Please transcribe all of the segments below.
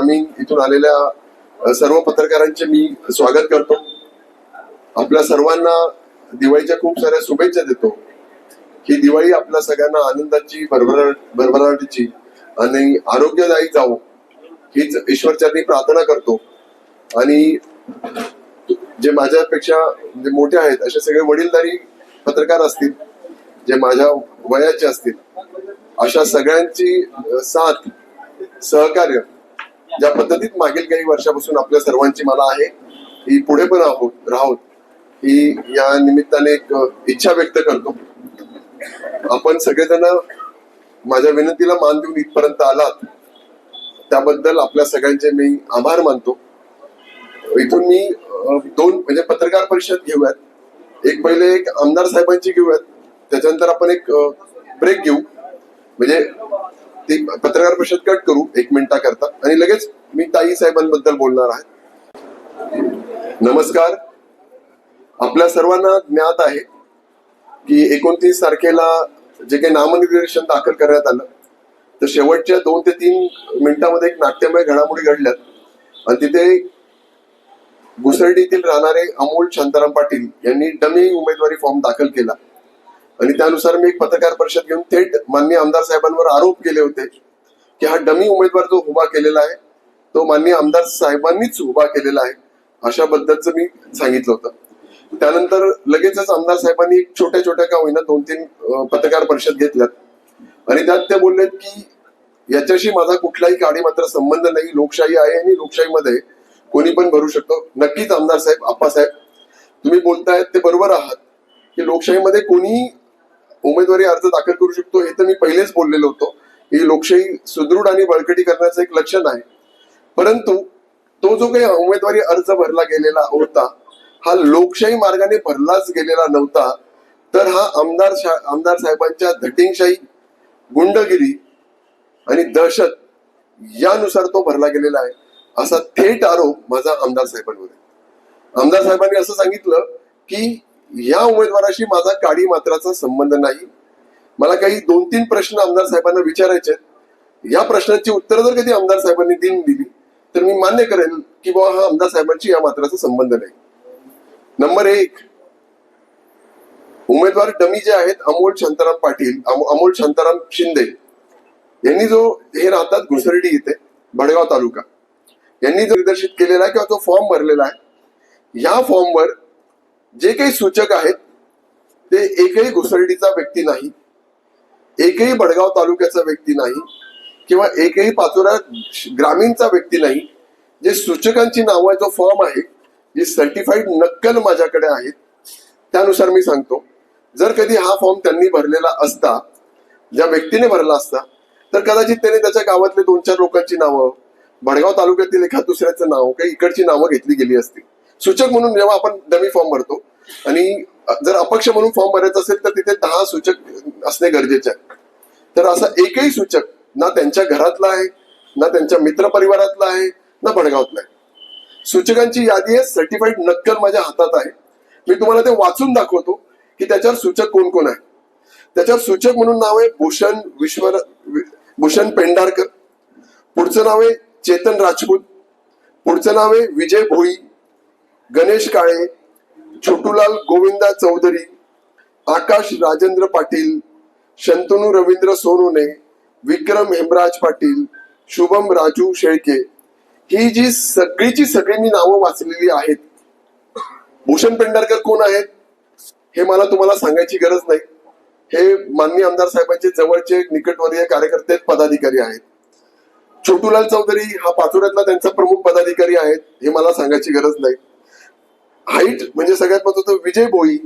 ग्रामीण इथून आलेल्या सर्व पत्रकारांचे मी स्वागत करतो. आपल्या सर्वांना दिवाळीच्या खूप साऱ्या शुभेच्छा देतो. ही दिवाळी आपल्या सगळ्यांना आनंदाची, भरभराटीची आणि आरोग्यदायी जावो हीच ईश्वरचरणी प्रार्थना करतो. आणि जे माझ्यापेक्षा जे मोठे आहेत असे सगळे वडीलधारी पत्रकार असतील, जे माझ्या वयाचे असतील, अशा सगळ्यांची साथ, सहकार्य ज्या पद्धतीत मागील काही वर्षापासून आपल्या सर्वांची मला आहे, ही पुढे पण राहोत ही या निमित्ताने एक इच्छा व्यक्त करतो. आपण सगळेजण माझ्या विनंतीला मान देऊन इथपर्यंत आलात त्याबद्दल आपल्या सगळ्यांचे मी आभार मानतो. इथून मी दोन म्हणजे पत्रकार परिषद घेऊयात. एक पहिले एक आमदार साहेबांची घेऊयात, त्याच्यानंतर आपण एक ब्रेक घेऊ, म्हणजे ती पत्रकार परिषद कट करू 1 मिनिटाकरता आणि लगेच मी ताई साहेबांबद्दल बोलणार आहे. नमस्कार. आपल्या सर्वांना ज्ञात आहे की 29 तारखेला जे काही नामनिर्देशन दाखल करण्यात आलं, तर शेवटच्या 2 ते 3 मिनिटांमध्ये एक नाट्यमय घडामोडी घडल्यात आणि तिथे घुसर्डीतील राहणारे अमोल शांताराम पाटील यांनी डमी उमेदवारी फॉर्म दाखल केला आणि त्यानुसार मी एक पत्रकार परिषद घेऊन थेट माननीय आमदार साहेबांवर आरोप केले होते की हा डमी उमेदवार जो उभा केलेला आहे तो माननीय आमदार साहेबांनीच उभा केलेला आहे, अशाबद्दलचं मी सांगितलं होतं. त्यानंतर लगेचच आमदार साहेबांनी छोट्या छोट्या का होईना 2-3 पत्रकार परिषद घेतल्यात आणि त्यात ते बोललेत की याच्याशी माझा कुठलाही काडी मात्र संबंध नाही, लोकशाही आहे आणि लोकशाहीमध्ये कोणी पण भरू शकतो. नक्कीच आमदार साहेब, आप्पासाहेब, तुम्ही बोलतायत ते बरोबर आहात की लोकशाहीमध्ये कोणी उमेदवारी अर्ज दाखल करू शकतो. हे तर मी पहिलेच बोललेलो होतो. ही लोकशाही सुदृढ आणि बळकटी करण्याचं एक लक्षण आहे. परंतु तो जो काही उमेदवारी अर्ज भरला गेलेला होता हा लोकशाही मार्गाने भरलाच गेलेला नव्हता, तर हा आमदार साहेबांच्या धटिंगशाही, गुंडगिरी आणि दहशत यानुसार तो भरला गेलेला आहे, असा थेट आरोप माझा आमदार साहेबांवर आहे. आमदार साहेबांनी असं सांगितलं की या उमेदवाराशी माझा काडी मात्राचा संबंध नाही. मला काही 2-3 प्रश्न आमदार साहेबांना विचारायचे. या प्रश्नांची उत्तर जर कधी आमदार साहेबांनी दिली तर मी मान्य करेल की बाबा हा आमदार साहेबांची या मात्राचा संबंध नाही. नंबर 1, उमेदवार डमी जे आहेत अमोल शांताराम पाटील, अमोल शांताराम शिंदे यांनी जो हे राहतात घुसर्डी इथे भडगाव तालुका, यांनी जो निर्देशित केलेला आहे किंवा जो फॉर्म भरलेला आहे, या फॉर्मवर जे काही सूचक आहेत ते एकही घुसर्डीचा व्यक्ती नाही, एकही भडगाव तालुक्याचा व्यक्ती नाही किंवा एकही पाचोरा ग्रामीणचा व्यक्ती नाही. जे सूचकांची नावं, जो फॉर्म आहे, जी सर्टिफाईड नक्कल माझ्याकडे आहेत, त्यानुसार मी सांगतो, जर कधी हा फॉर्म त्यांनी भरलेला असता, ज्या व्यक्तीने भरला असता, तर कदाचित त्याने त्याच्या गावातले 2-4 लोकांची नावं, भडगाव तालुक्यातील एखाद दुसऱ्याचं नाव, काही इकडची नावं घेतली गेली असती. सूचक म्हणून जेव्हा आपण डमी फॉर्म भरतो आणि जर अपक्ष म्हणून फॉर्म भरायचा असेल तर तिथे 10 सूचक असणे गरजेचे आहे. तर असा एकही सूचक ना त्यांच्या घरातला आहे, ना त्यांच्या मित्र परिवारातला आहे, ना भडगावातला आहे. सूचकांची यादी आहे, सर्टिफाईड नक्कल माझ्या हातात आहे. मी तुम्हाला ते वाचून दाखवतो की त्याच्यावर सूचक कोण कोण आहे. त्याच्यावर सूचक म्हणून नाव आहे भूषण पेंढारकर, पुढचं नाव आहे चेतन राजपूत, पुढचं नाव आहे विजय भोई, गणेश काळे, छोटूलाल गोविंदा चौधरी, आकाश राजेंद्र पाटील, शंतनू रवींद्र सोनोने, विक्रम हेमराज पाटील, शुभम राजू शेळके. ही जी सगळीची सगळी मी नावं वाचलेली आहेत. भूषण पेंढारकर कोण आहेत हे मला तुम्हाला सांगायची गरज नाही. हे माननीय आमदार साहेबांचे जवळचे निकटवर्तीय कार्यकर्ते, पदाधिकारी आहेत. छोटूलाल चौधरी हा पाचोऱ्यातला त्यांचा प्रमुख पदाधिकारी आहेत, हे मला सांगायची गरज नाही. हाईट म्हणजे सगळ्यात महत्त्वाचं विजय भोई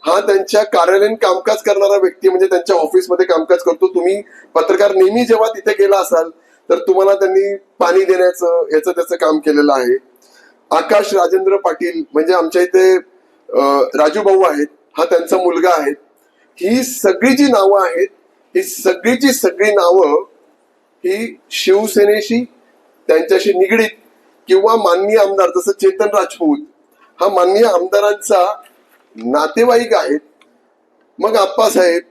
हा त्यांच्या कार्यालयीन कामकाज करणारा व्यक्ती, म्हणजे त्यांच्या ऑफिसमध्ये कामकाज करतो. तुम्ही पत्रकार नेहमी जेव्हा तिथे गेला असाल तर तुम्हाला त्यांनी पाणी देण्याचं याचं त्याचं काम केलेलं आहे. आकाश राजेंद्र पाटील म्हणजे आमच्या इथे राजू भाऊ आहेत, हा त्यांचा मुलगा आहे. ही सगळी जी नावं आहेत, ही सगळीची सगळी नावं ही शिवसेनेशी, त्यांच्याशी निगडीत किंवा माननीय आमदार जसं चेतन राजपूत हा माननीय आमदारांचा नातेवाईक आहेत. मग आप्पासाहेब,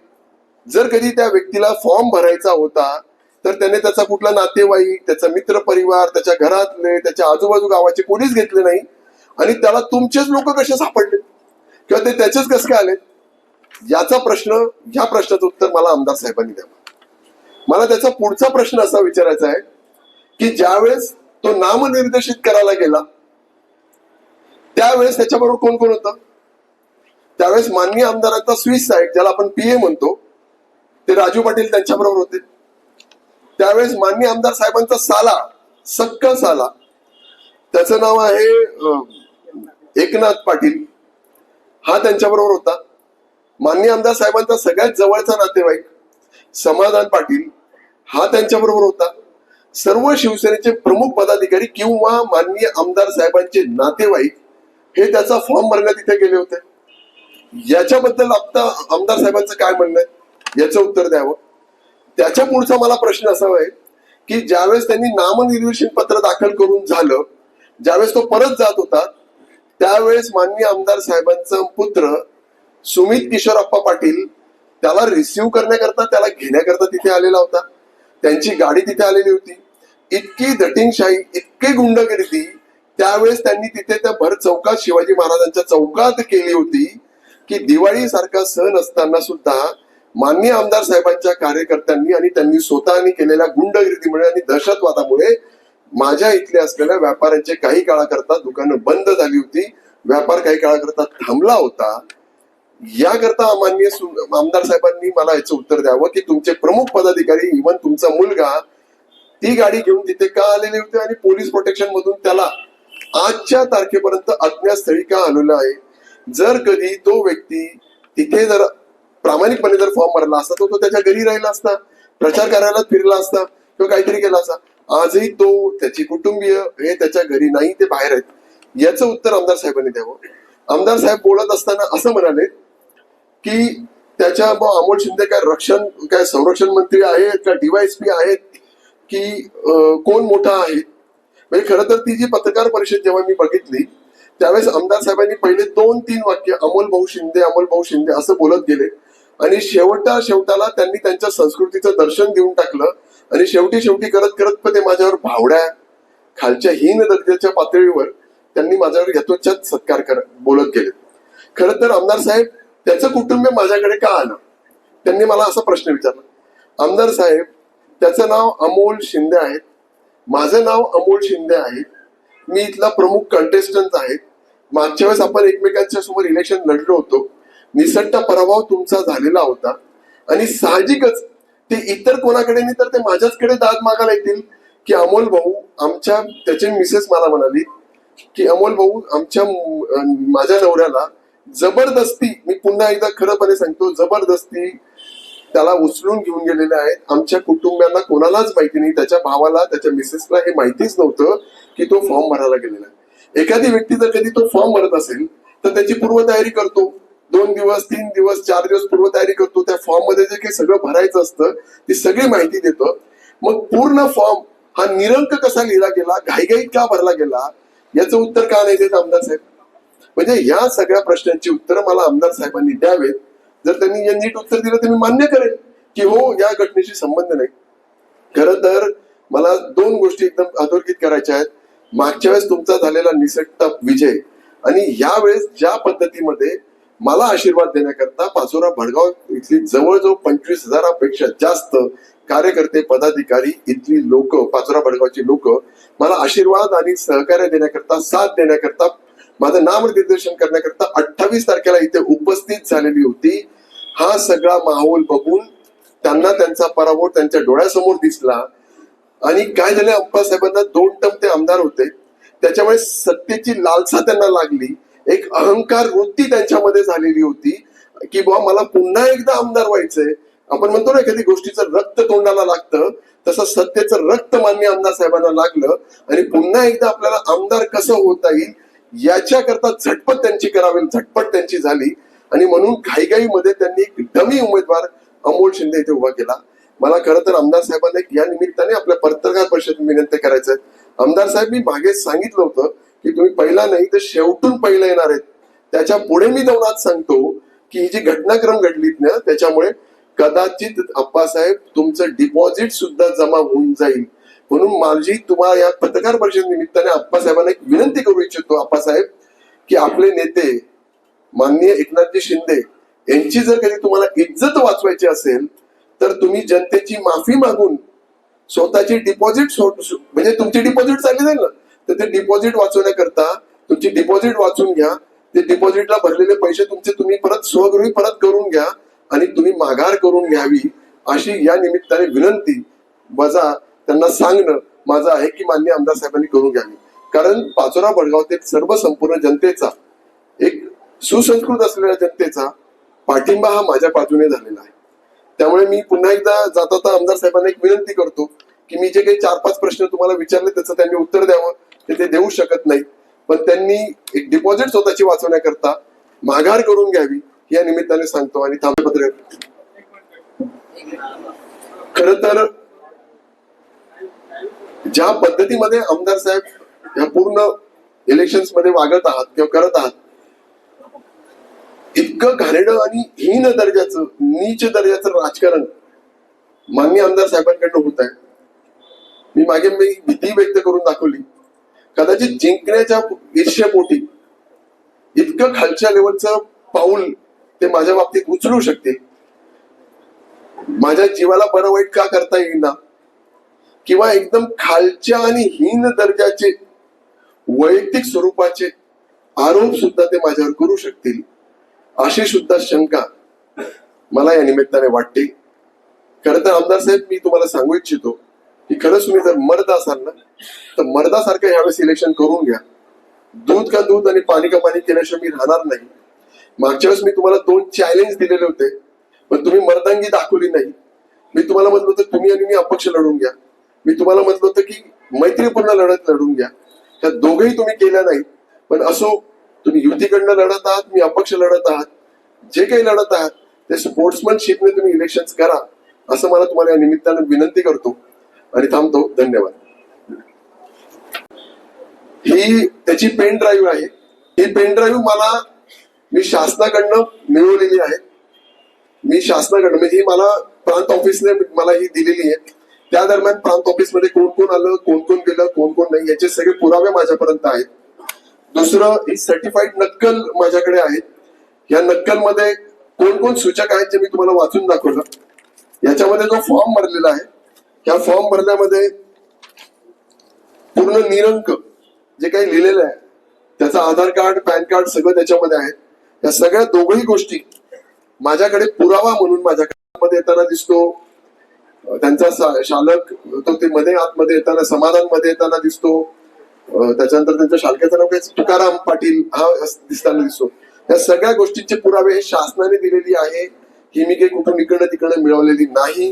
जर कधी त्या व्यक्तीला फॉर्म भरायचा होता तर त्याने त्याचा कुठला नातेवाईक, त्याचा मित्र परिवार, त्याच्या घरातले, त्याच्या आजूबाजू गावाचे कोणीच घेतले नाही, आणि त्याला तुमचेच लोक कसे सापडले किंवा ते त्याचेच कसे काय आले, याचा प्रश्न, ह्या प्रश्नाचं उत्तर मला आमदार साहेबांनी द्यावं. मला त्याचा पुढचा प्रश्न असा विचारायचा आहे की ज्यावेळेस तो नामनिर्देशित करायला गेला त्यावेळेस त्याच्याबरोबर कोण कोण होतं? त्यावेळेस माननीय आमदारांचा स्विस साईड, ज्याला आपण पीए म्हणतो, ते राजू पाटील त्यांच्याबरोबर होते. त्यावेळेस माननीय आमदार साहेबांचा साला, सक्का साला, त्याचं नाव आहे एकनाथ पाटील, हा त्यांच्याबरोबर होता. माननीय आमदार साहेबांचा सगळ्यात जवळचा नातेवाईक समाधान पाटील, हा त्यांच्याबरोबर होता. सर्व शिवसेनेचे प्रमुख पदाधिकारी किंवा माननीय आमदार साहेबांचे नातेवाईक हे त्याचा फॉर्म भरण्यात तिथे गेले होते. याच्याबद्दल आता आमदार साहेबांचं काय म्हणणं आहे याचं उत्तर द्यावं. त्याच्या पुढचा मला प्रश्न असा आहे की ज्यावेळेस त्यांनी नामनिर्देशन पत्र दाखल करून झालं, ज्यावेळेस तो परत जात होता, त्यावेळेस माननीय आमदार साहेबांचा पुत्र सुमित किशोरप्पा पाटील त्याला रिसिव्ह करण्याकरता, त्याला घेण्याकरता तिथे आलेला होता. त्यांची गाडी तिथे आलेली होती. इतकी दटिंगशाही, इतकी गुंडगिरी त्यावेळेस त्यांनी तिथे त्या भर चौकात, शिवाजी महाराजांच्या चौकात केली होती की दिवाळी सारखा सण असताना सुद्धा माननीय आमदार साहेबांच्या कार्यकर्त्यांनी आणि त्यांनी स्वतःनी केलेल्या गुंडगिरीमुळे आणि दहशतवादामुळे माझ्या इथले असलेल्या व्यापाऱ्यांचे काही काळाकरता दुकानं बंद झाली होती, व्यापार काही काळाकरता थांबला होता. याकरता माननीय आमदार साहेबांनी मला याचं उत्तर द्यावं की तुमचे प्रमुख पदाधिकारी, इव्हन तुमचा मुलगा, ती गाडी घेऊन तिथे का आलेले होते आणि पोलीस प्रोटेक्शन मधून त्याला आजच्या तारखेपर्यंत अज्ञात स्थळी का आलेला आहे. जर कधी तो व्यक्ती तिथे जर प्रामाणिकपणे जर फॉर्म भरला असता तो त्याच्या घरी राहिला असता, प्रचार कार्यालयात फिरला असता किंवा काहीतरी केला असता. आजही तो, त्याची कुटुंबीय हे त्याच्या घरी नाही, ते बाहेर आहेत. याचं उत्तर आमदार साहेबांनी द्यावं. आमदार साहेब बोलत असताना असं म्हणाले की त्याच्या अमोल शिंदे काय संरक्षण मंत्री आहेत का, डीवायएसपी आहेत की कोण मोठा आहे. म्हणजे खरं तर ती जी पत्रकार परिषद जेव्हा मी बघितली त्यावेळेस आमदार साहेबांनी पहिले 2-3 वाक्य अमोल भाऊ शिंदे असं बोलत गेले आणि शेवटाला त्यांनी त्यांच्या संस्कृतीचं दर्शन देऊन टाकलं आणि शेवटी करत करत ते माझ्यावर भावड्या, खालच्या हीन दर्जाच्या पातळीवर त्यांनी माझ्यावर यथोचित सत्कार बोलत गेले. खरं तर आमदार साहेब, त्याचं कुटुंब माझ्याकडे का आलं, त्यांनी मला असा प्रश्न विचारला. आमदार साहेब, त्याचं नाव अमोल शिंदे आहे, माझं नाव अमोल शिंदे आहे, मी इथला प्रमुख कंटेस्टंट आहे. मागच्या वेळेस आपण एकमेकांच्या समोर इलेक्शन लढलो होतो, निसट्टा पराभव तुमचा झालेला होता आणि साहजिकच ते इतर कोणाकडे नाही तर ते माझ्याचकडे दाद मागायला येतील की अमोल भाऊ आमच्या, त्याची मिसेस मला म्हणाली की अमोल भाऊ माझ्या नवऱ्याला जबरदस्ती, मी पुन्हा एकदा खरंपणे सांगतो, जबरदस्ती त्याला उचलून घेऊन गेलेले आहेत. आमच्या कुटुंबियांना कोणालाच माहिती नाही, त्याच्या भावाला, त्याच्या मिसेसला हे माहितीच नव्हतं की तो फॉर्म भरायला गेलेला आहे. एखादी व्यक्ती जर कधी तो फॉर्म भरत असेल तर त्याची पूर्वतयारी करतो, 2 दिवस 3 दिवस 4 दिवस पूर्वतयारी करतो. त्या फॉर्म मध्ये जे काही सगळं भरायचं असतं ती सगळी माहिती देतो. मग पूर्ण फॉर्म हा निरंक कसा लिहिला गेला, घाईघाईत का भरला गेला, याचं उत्तर का नाही देत आमदार साहेब. म्हणजे या सगळ्या प्रश्नांची उत्तरं मला आमदार साहेबांनी द्यावेत. जर त्यांनी नीट उत्तर दिलं तर मी मान्य करेन की हो, या घटनेशी संबंध नाही. खरं तर मला 2 गोष्टी एकदम अधोरेखित करायच्या आहेत. मागच्या वेळेस तुमचा झालेला निसट्टा विजय आणि यावेळेस ज्या पद्धतीमध्ये मला आशीर्वाद देण्याकरता पाचोरा भडगाव इथली जवळजवळ 25,000पेक्षा जास्त कार्यकर्ते, पदाधिकारी, इथली लोक, पाचोरा भडगावची लोक मला आशीर्वाद आणि सहकार्य देण्याकरता, साथ देण्याकरता, माझं नामनिर्देशन करण्याकरता 28 तारखेला इथे उपस्थित झालेली होती. हा सगळा माहोल बघून त्यांना त्यांचा पराभव त्यांच्या डोळ्यासमोर दिसला आणि काय झालं, अप्पासाहेबांना 2 टर्म ते आमदार होते, त्याच्यामुळे सत्तेची लालसा त्यांना लागली, एक अहंकार वृत्ती त्यांच्यामध्ये झालेली होती की बाबा मला पुन्हा एकदा आमदार व्हायचंय. आपण म्हणतो ना एखादी गोष्टीचं रक्त तोंडाला लागतं, तसं सत्तेचं रक्त मान्य आमदार साहेबांना लागलं आणि पुन्हा एकदा आपल्याला आमदार कसं होता येईल याच्याकरता झटपट त्यांची झाली आणि म्हणून घाईघाईमध्ये त्यांनी एक डमी उमेदवार अमोल शिंदे इथे उभा केला. मला खरं तर आमदार साहेबांना या निमित्ताने आपल्या पत्रकार परिषदेत विनंती करायचं आहे. आमदार साहेब, मी मागे सांगितलं होतं की तुम्ही पहिला नाही तर शेवटून पहिला येणार आहेत. त्याच्या पुढे मी जाऊन आज सांगतो की ही जी घटनाक्रम घडलीत ना त्याच्यामुळे कदाचित अप्पासाहेब तुमचं डिपॉझिट सुद्धा जमा होऊन जाईल. म्हणून माझी तुम्हाला या पत्रकार परिषद निमित्ताने अप्पासाहेबांना एक विनंती करू इच्छितो, अप्पासाहेब, की आपले नेते माननीय एकनाथजी शिंदे यांची जर कधी तुम्हाला इज्जत वाचवायची असेल तर तुम्ही जनतेची माफी मागून स्वतःची डिपॉझिट म्हणजे तुमची डिपॉझिट चालली जाईल ना, तर ते डिपॉझिट वाचवण्याकरता तुमची डिपॉझिट वाचून घ्या. ते डिपॉझिटला भरलेले पैसे तुमचे तुम्ही परत स्वगृही परत करून घ्या आणि तुम्ही माघार करून घ्यावी अशी या निमित्ताने विनंती वजा त्यांना सांगणं माझं आहे की माननीय आमदार साहेबांनी करून घ्यावी. कारण पाचोरा बडगाव सर्व संपूर्ण जनतेचा, एक सुसंस्कृत असलेल्या जनतेचा पाठिंबा हा माझ्या बाजूने झालेला आहे. त्यामुळे मी पुन्हा एकदा जाता आमदार साहेबांना एक विनंती करतो की मी जे काही 4-5 प्रश्न तुम्हाला विचारले त्याचं त्यांनी उत्तर द्यावं. ते देऊ शकत नाही, पण त्यांनी एक डिपॉझिट स्वतःची वाचवण्याकरता माघार करून घ्यावी या निमित्ताने सांगतो. आणि थांबपत्र खर तर ज्या पद्धतीमध्ये आमदार साहेब या पूर्ण इलेक्शन्स मध्ये वागत आहात किंवा करत आहात, इतकं घाणेरडं आणि हीन दर्जाचं, नीच दर्जाचं राजकारण माननीय आमदार साहेबांकडनं होत आहे. मी भीती व्यक्त करून दाखवली. कदाचित जिंकण्याच्या ईर्ष्यापोटी इतकं खालच्या लेवलचं पाऊल ते माझ्या बाबतीत उचलू शकते. माझ्या जीवाला बरं वाईट का करता येईना, किंवा एकदम खालच्या आणि हीन दर्जाचे वैयक्तिक स्वरूपाचे आरोप सुद्धा ते माझ्यावर करू शकतील अशी सुद्धा शंका मला या निमित्ताने वाटते. खरं तर आमदार साहेब, मी तुम्हाला सांगू इच्छितो की खरंच तुम्ही जर मर्द असाल ना, तर मर्दासारखं यावेळेस इलेक्शन करून घ्या. दूध का दूध आणि पाणी का पाणी केल्याशिवाय मी राहणार नाही. मागच्या वेळेस मी तुम्हाला 2 चॅलेंज दिलेले होते, पण तुम्ही मर्दांगी दाखवली नाही. मी तुम्हाला म्हटलं होतं तुम्ही आणि मी अपक्ष लढून घ्या. मी तुम्हाला म्हटलं होतं की मैत्रीपूर्ण लढत लढून घ्या. त्या दोघंही तुम्ही केल्या नाही. पण असो, तुम्ही युतीकडनं लढत आहात, मी अपक्ष लढत आहात. जे काही लढत आहात ते स्पोर्ट्समनशिपने तुम्ही इलेक्शन करा असं मला तुम्हाला या निमित्तानं विनंती करतो आणि थांबतो. धन्यवाद. ही त्याची पेन ड्राईव्ह आहे. ही पेन ड्राईव्ह मी शासनाकडनं मिळवलेली आहे. मी शासनाकडनं म्हणजे ही मला प्रांत ऑफिसने मला ही दिलेली आहे. त्या दरम्यान प्रांत ऑफिसमध्ये कोण कोण आलं, कोण कोण गेलं, कोण कोण नाही याचे सगळे पुरावे माझ्यापर्यंत आहेत. दुसरं, ही सर्टिफाईड नक्कल माझ्याकडे आहेत. या नक्कलमध्ये कोण कोण सूचक आहेत जे मी तुम्हाला वाचून दाखवलं. याच्यामध्ये जो फॉर्म भरलेला आहे, ह्या फॉर्म भरल्यामध्ये पूर्ण निरंक जे काही लिहिलेलं आहे त्याचा आधार कार्ड, पॅन कार्ड सगळं त्याच्यामध्ये आहे. या सगळ्या दोघही गोष्टी माझ्याकडे पुरावा म्हणून माझ्याकडे येताना दिसतो. त्यांचा शालक तो ते मध्ये आतमध्ये येताना समाधान मध्ये येताना दिसतो. त्याच्यानंतर त्यांच्या शालकाचं नाव काय, तुकाराम पाटील हा दिसताना दिसतो. या सगळ्या गोष्टींचे पुरावे हे शासनाने दिलेली आहे. ही मी काही कुठून इकडनं तिकडनं मिळवलेली नाही.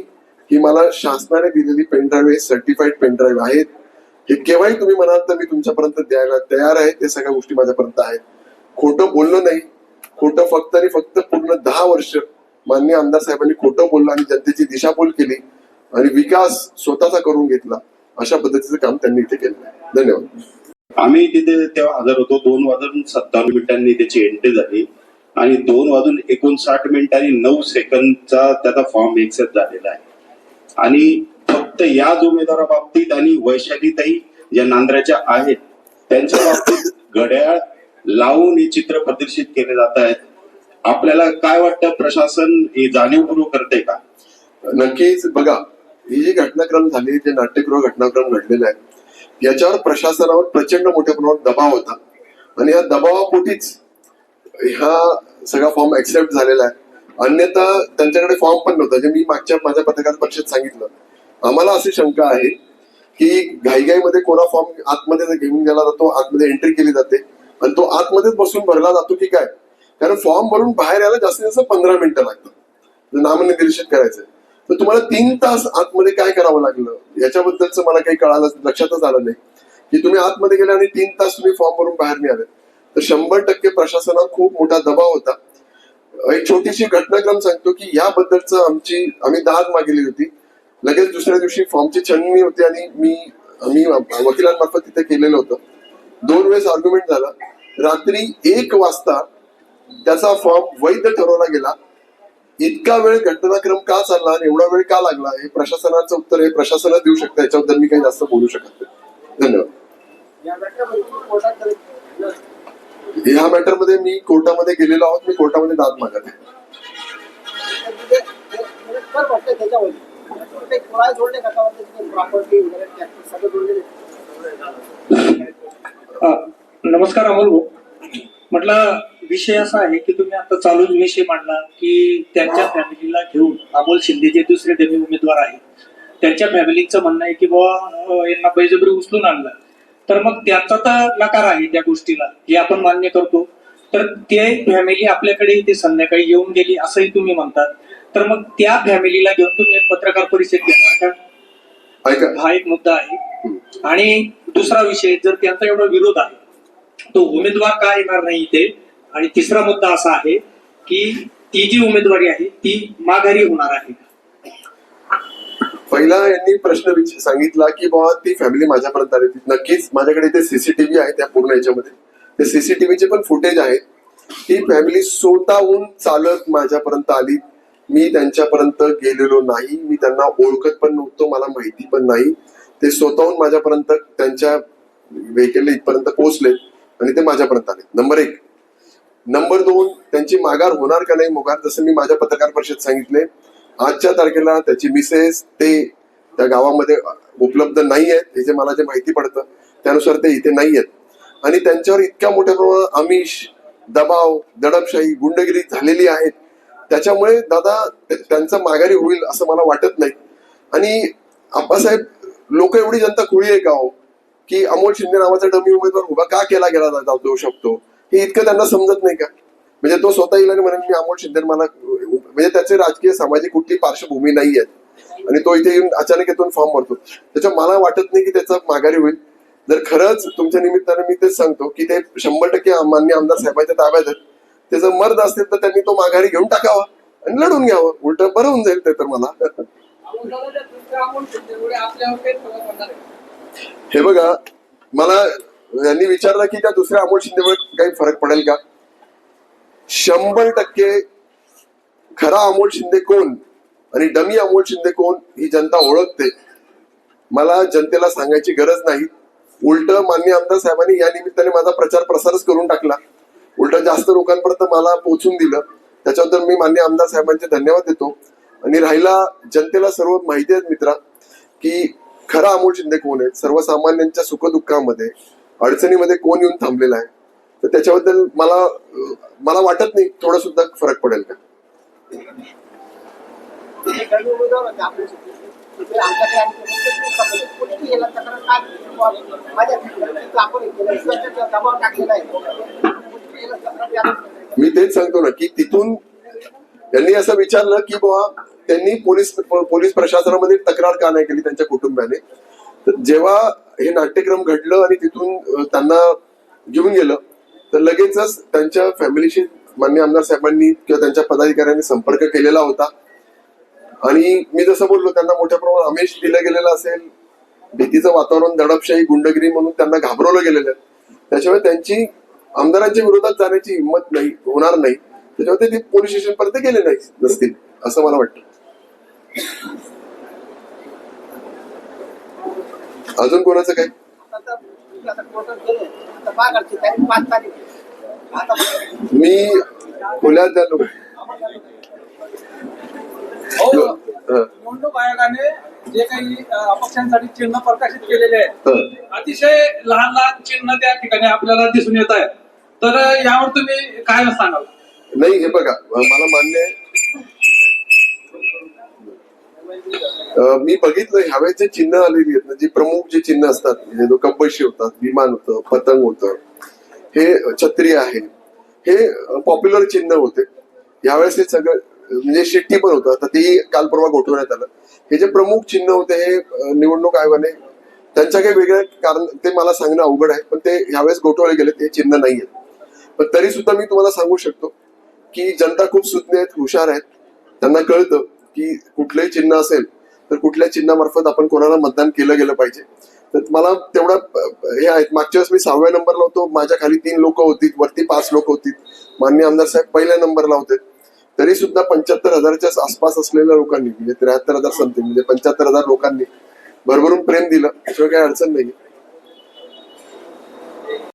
ही मला शासनाने दिलेली पेनड्राईव्ह आहे, सर्टिफाईड पेनड्राईव्ह आहेत. हे केव्हाही तुम्ही म्हणाल तर मी तुमच्यापर्यंत द्यायला तयार आहे. ते सगळ्या गोष्टी माझ्यापर्यंत आहेत. खोटं बोललो नाही. खोटं फक्त आणि फक्त पूर्ण 10 वर्ष माननीय आमदार साहेबांनी खोटं बोललं आणि जनतेची दिशाभूल केली आणि विकास स्वतःचा करून घेतला. अशा पद्धतीचं काम त्यांनी इथे केलं. धन्यवाद. आम्ही तिथे तेव्हा हजर होतो. 2:57 त्याची एंट्री झाली आणि 2:59 आणि 9 सेकंदचा त्याचा फॉर्म एक्सेप्ट झालेला आहे. आणि फक्त याच उमेदवाराबाबतीत आणि वैशालीताई ज्या नांद्र्याच्या आहेत त्यांच्या बाबतीत घड्याळ लावून हे चित्र प्रदर्शित केले जात आहेत. आपल्याला काय वाटतं, प्रशासन हे जाणीवपूर्वक करते का? नक्कीच. बघा, ही जी घटनाक्रम झाली, जे नाट्यगृह घटनाक्रम घडलेला आहे, याच्यावर प्रशासनावर प्रचंड मोठ्या प्रमाणात दबाव होता आणि या दबावापोटीच हा सगळा फॉर्म ऍक्सेप्ट झालेला आहे. अन्यथा त्यांच्याकडे फॉर्म पण नव्हता. जे मी मागच्या माझ्या पत्रकार परिषदेत सांगितलं, आम्हाला अशी शंका आहे की घाईघाईमध्ये कोणा फॉर्म आतमध्ये घेऊन गेला जातो, आतमध्ये एंट्री केली जाते आणि तो आतमध्येच बसून भरला जातो की काय. कारण फॉर्म भरून बाहेर यायला जास्तीत जास्त 15 मिनिटं लागतात नामनिर्देशित करायचंय. तर तुम्हाला 3 तास आतमध्ये काय करावं लागलं याच्याबद्दलच मला काही कळालं, लक्षातच आलं नाही की तुम्ही आतमध्ये गेले आणि 3 तास तुम्ही फॉर्म भरून बाहेर नाही आले. तर 100% प्रशासनात खूप मोठा दबाव होता. एक छोटीशी घटनाक्रम सांगतो की याबद्दलच आम्ही दाद मागितली होती. लगेच दुसऱ्या दिवशी फॉर्मची छाननी होती आणि आम्ही वकिलांमार्फत तिथे केलेलं होतं. 2 वेळेस आर्ग्युमेंट झाला. रात्री 1 वाजता त्याचा फॉर्म वैध ठरवला गेला इतका वेळ घटनाक्रम का चालला आणि एवढा वेळ का लागला हे प्रशासनाचं उत्तर हे प्रशासनात देऊ शकतं, याच्याबद्दल मी काही जास्त बोलू शकत नाही. धन्यवाद. ह्या मॅटरमध्ये मी कोर्टामध्ये गेलेलो आहोत, मी कोर्टामध्ये दाद मागत आहे. नमस्कार अमोल भाऊ. म्हटलं विषय असा आहे की तुम्ही आता चालू विषय मांडला की त्यांच्या फॅमिलीला घेऊन अमोल शिंदे जे दुसरे डमी उमेदवार आहेत त्यांच्या फॅमिलीचं म्हणणं आहे की बाबा यांना बळजबरी उचलून आणलं, तर मग त्याचा तर नकार आहे त्या गोष्टीला, हे आपण मान्य करतो. तर ते फॅमिली आपल्याकडे इथे संध्याकाळी येऊन गेली असंही तुम्ही म्हणतात, तर मग त्या फॅमिलीला घेऊन तुम्ही एक पत्रकार परिषद घेणार का? ऐका, हा एक मुद्दा आहे. आणि दुसरा विषय, जर त्यांचा एवढा विरोध आहे तो उमेदवार का येणार नाही इथे? आणि तिसरा मुद्दा असा आहे की ती जी उमेदवारी आहे ती माघारी होणार आहे. पहिला यांनी प्रश्न सांगितला की बाबा ती फॅमिली माझ्यापर्यंत आली. नक्कीच माझ्याकडे इथे सीसीटीव्ही आहे त्या पूर्ण याच्यामध्ये, ते सीसीटीव्हीचे पण फुटेज आहेत. ती फॅमिली स्वतःहून चालत माझ्यापर्यंत आली, मी त्यांच्यापर्यंत गेलेलो नाही, मी त्यांना ओळखत पण नव्हतो, मला माहिती पण नाही. ते स्वतःहून माझ्यापर्यंत त्यांच्या व्हेकल इथपर्यंत पोहोचले आणि ते माझ्यापर्यंत आले. नंबर 1. नंबर 2, त्यांची माघार होणार का नाही मोघार, जसं मी माझ्या पत्रकार परिषदेत सांगितले, आजच्या तारखेला त्याची मिसेस ते त्या गावामध्ये उपलब्ध नाही आहेत, हे जे मला जे माहिती पडतं त्यानुसार ते इथे नाही आहेत. आणि त्यांच्यावर इतक्या मोठ्या प्रमाणात आमिष, दबाव, दडपशाही, गुंडगिरी झालेली आहे, त्याच्यामुळे दादा त्यांचं माघारी होईल असं मला वाटत नाही. आणि आप्पासाहेब, लोक एवढी जनता खुळी आहे का हो की अमोल शिंदे नावाचा डमी उमेदवार उभा का केला गेला जाऊ शकतो हे इतकं त्यांना समजत नाही का? म्हणजे तो स्वतः येईल आणि म्हणेल मी अमोल शिंदे, मला म्हणजे त्याचे राजकीय सामाजिक कुठली पार्श्वभूमी नाही आहे आणि तो इथे येऊन अचानक येथून फॉर्म भरतो, त्याच्या मला वाटत नाही की त्याचा माघारी होईल. जर खरंच तुमच्या निमित्ताने मी तेच सांगतो की ते 100% मान्य आमदार साहेबांच्या ताब्यात आहेत, ते जर मर्द असतील तर त्यांनी तो माघारी घेऊन टाकावा आणि लढून घ्यावं, उलट बरं होऊन जाईल ते. तर मला हे बघा, मला यांनी विचारलं की त्या दुसऱ्या अमोल शिंदेवर काही फरक पडेल का? 100% खरा अमोल शिंदे कोण आणि डमी अमोल शिंदे कोण ही जनता ओळखते. मला जनतेला सांगायची गरज नाही. उलट माननीय आमदार साहेबांनी या निमित्ताने माझा प्रचार प्रसारच करून टाकला, उलट जास्त लोकांपर्यंत मला पोहोचून दिलं, त्याच्याबद्दल मी माननीय आमदार साहेबांचे धन्यवाद देतो. आणि राहिला, जनतेला सर्व माहिती आहे मित्रा की खरा अमोल शिंदे कोण आहे, सर्वसामान्यांच्या सुखदुःखामध्ये अडचणीमध्ये कोण येऊन थांबलेला आहे, तर त्याच्याबद्दल मला वाटत नाही थोडा सुद्धा फरक पडेल का. मी तेच सांगतो ना की तिथून त्यांनी असं विचारलं की बाबा त्यांनी पोलीस प्रशासनामध्ये तक्रार का नाही केली त्यांच्या कुटुंबाने. तर जेव्हा हे नाट्यक्रम घडलं आणि तिथून त्यांना घेऊन गेलं तर लगेचच त्यांच्या फॅमिलीशी माननीय आमदार साहेबांनी किंवा त्यांच्या पदाधिकाऱ्यांनी संपर्क केलेला होता. आणि मी जसं बोललो, त्यांना मोठ्या प्रमाणात आमिष दिलं गेलेलं असेल, भीतीचं वातावरण, दडपशाही, गुंडगिरी म्हणून त्यांना घाबरवलं गेलेलं आहे. त्याच्यामुळे त्यांची आमदारांच्या विरोधात जाण्याची हिंमत नाही, होणार नाही, त्याच्यामुळे ते पोलीस स्टेशन पर्यंत गेले नाही नसतील असं मला वाटतं. अजून कोणाचं काय? मी पुण्यात झालो. निवडणूक आयोगाने जे काही अपक्षांसाठी चिन्ह प्रकाशित केलेले आहेत, अतिशय लहान लहान चिन्ह त्या ठिकाणी आपल्याला दिसून येत आहेत, तर यावर तुम्ही काय सांगाल? नाही, हे बघा, मला मान्य आहे, मी बघितलं ह्यावेळेस जे चिन्ह आलेली आहेत ना, जी प्रमुख जे चिन्ह असतात, म्हणजे कपबशी होतात, विमान होतं, पतंग होतं, हे छत्री आहे, हे पॉप्युलर चिन्ह होते. यावेळेस हे सगळं म्हणजे शिट्टी पण होतं, तर तेही काल परवा गोठवण्यात आलं. हे जे प्रमुख चिन्ह होते हे निवडणूक आयोगाने त्यांच्या काही वेगळ्या कारण ते मला सांगणं अवघड आहे, पण ते ह्यावेळेस गोठवले गेले, ते चिन्ह नाही आहेत. पण तरी सुद्धा मी तुम्हाला सांगू शकतो की जनता खूप सुज्ञ आहेत, हुशार आहेत, त्यांना कळतं की कुठलंही चिन्ह असेल तर कुठल्या चिन्हामार्फत आपण कोणाला मतदान केलं गेलं पाहिजे. तर मला तेवढा हे आहेत. मागच्या वेळेस मी 6व्या नंबरला होतो, माझ्या खाली 3 लोक होती, वरती 5 लोक होती, माननीय आमदार साहेब पहिल्या नंबरला होते. तरी सुद्धा 75,000च्या आसपास असलेल्या लोकांनी म्हणजे 73,000 समथिंग म्हणजे 75,000 लोकांनी भरभरून प्रेम दिलं, त्याशिवाय काही अडचण नाही.